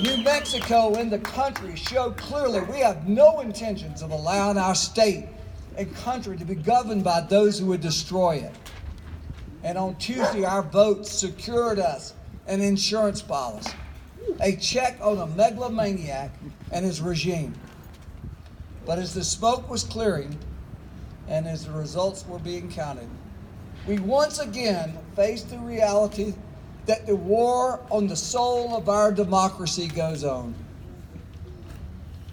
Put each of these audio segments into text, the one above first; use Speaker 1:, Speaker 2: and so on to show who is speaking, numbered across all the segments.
Speaker 1: New Mexico and the country showed clearly we have no intentions of allowing our state and country to be governed by those who would destroy it. And on Tuesday, our vote secured us an insurance policy, a check on a megalomaniac and his regime. But as the smoke was clearing and as the results were being counted, we once again faced the reality that the war on the soul of our democracy goes on.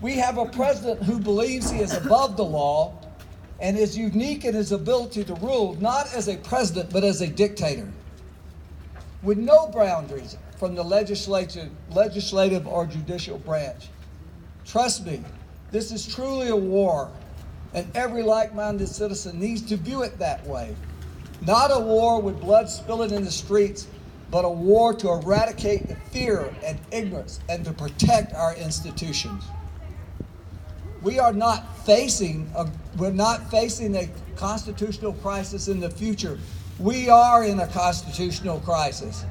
Speaker 1: We have a president who believes he is above the law and is unique in his ability to rule, not as a president, but as a dictator, with no boundaries from the legislative or judicial branch. Trust me, this is truly a war, and every like-minded citizen needs to view it that way. Not a war with blood spilling in the streets, but a war to eradicate the fear and ignorance and to protect our institutions. We're not facing a constitutional crisis in the future. We are in a constitutional crisis.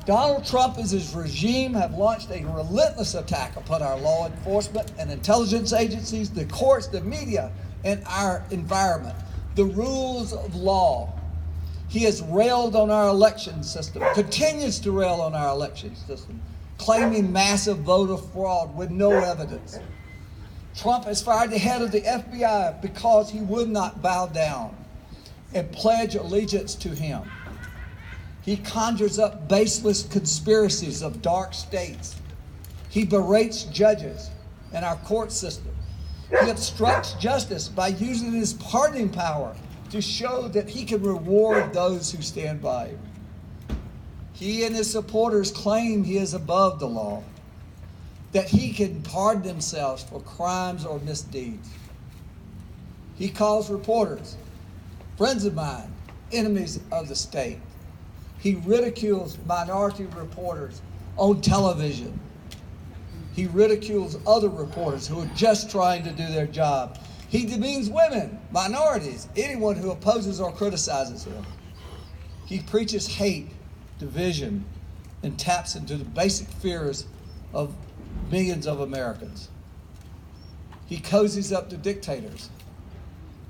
Speaker 1: Donald Trump and his regime have launched a relentless attack upon our law enforcement and intelligence agencies, the courts, the media, and our environment, the rules of law. He has railed on our election system, continues to rail on our election system, claiming massive voter fraud with no evidence. Trump has fired the head of the FBI because he would not bow down and pledge allegiance to him. He conjures up baseless conspiracies of dark states. He berates judges and our court system. He obstructs justice by using his pardoning power to show that he can reward those who stand by him. He and his supporters claim he is above the law, that he can pardon themselves for crimes or misdeeds. He calls reporters friends of mine, enemies of the state. He ridicules minority reporters on television. He ridicules other reporters who are just trying to do their job. He demeans women, minorities, anyone who opposes or criticizes him. He preaches hate, division, and taps into the basic fears of millions of Americans. He cozies up to dictators.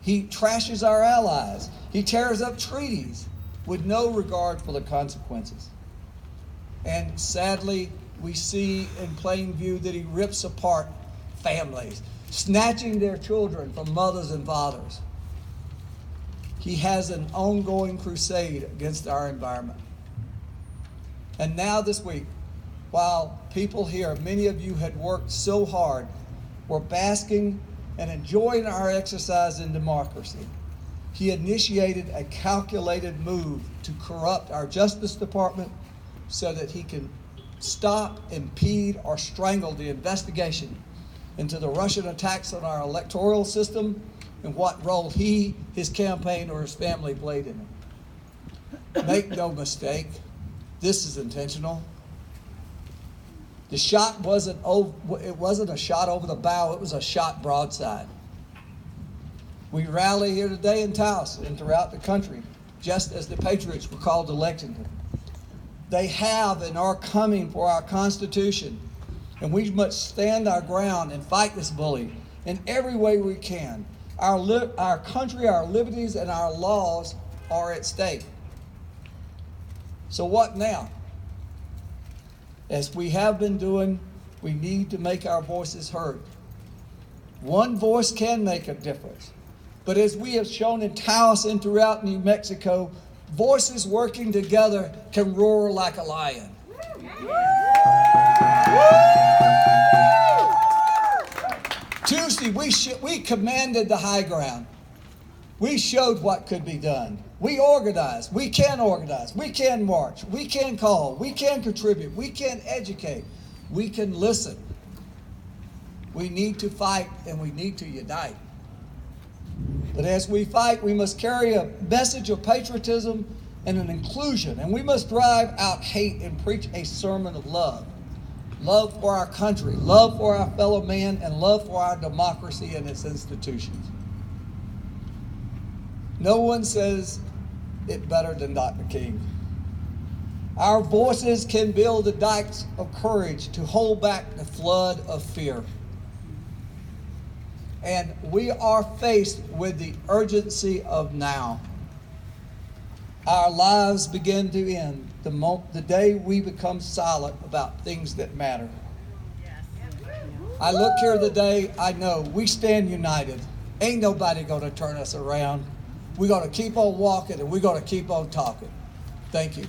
Speaker 1: He trashes our allies. He tears up treaties with no regard for the consequences. And sadly, we see in plain view that he rips apart families, snatching their children from mothers and fathers. He has an ongoing crusade against our environment. And now this week, while people here, many of you had worked so hard, were basking and enjoying our exercise in democracy, he initiated a calculated move to corrupt our Justice Department so that he can stop, impede, or strangle the investigation into the Russian attacks on our electoral system and what role he, his campaign, or his family played in it. Make no mistake, this is intentional. The shot wasn't a shot over the bow, it was a shot broadside. We rally here today in Taos and throughout the country, just as the Patriots were called to Lexington. They have and are coming for our Constitution, and we must stand our ground and fight this bully in every way we can. Our country, our liberties, and our laws are at stake. So what now? As we have been doing, we need to make our voices heard. One voice can make a difference. But as we have shown in Taos and throughout New Mexico, voices working together can roar like a lion. Tuesday, we commanded the high ground. We showed what could be done. We organized. We can march. We can call. We can contribute. We can educate. We can listen. We need to fight and we need to unite. But as we fight, we must carry a message of patriotism and an inclusion, and we must drive out hate and preach a sermon of love. Love for our country, love for our fellow man, and love for our democracy and its institutions. No one says it better than Dr. King. Our voices can build the dikes of courage to hold back the flood of fear. And we are faced with the urgency of now. Our lives begin to end the day we become silent about things that matter. I look here today, I know we stand united. Ain't nobody going to turn us around. We're going to keep on walking and we're going to keep on talking. Thank you.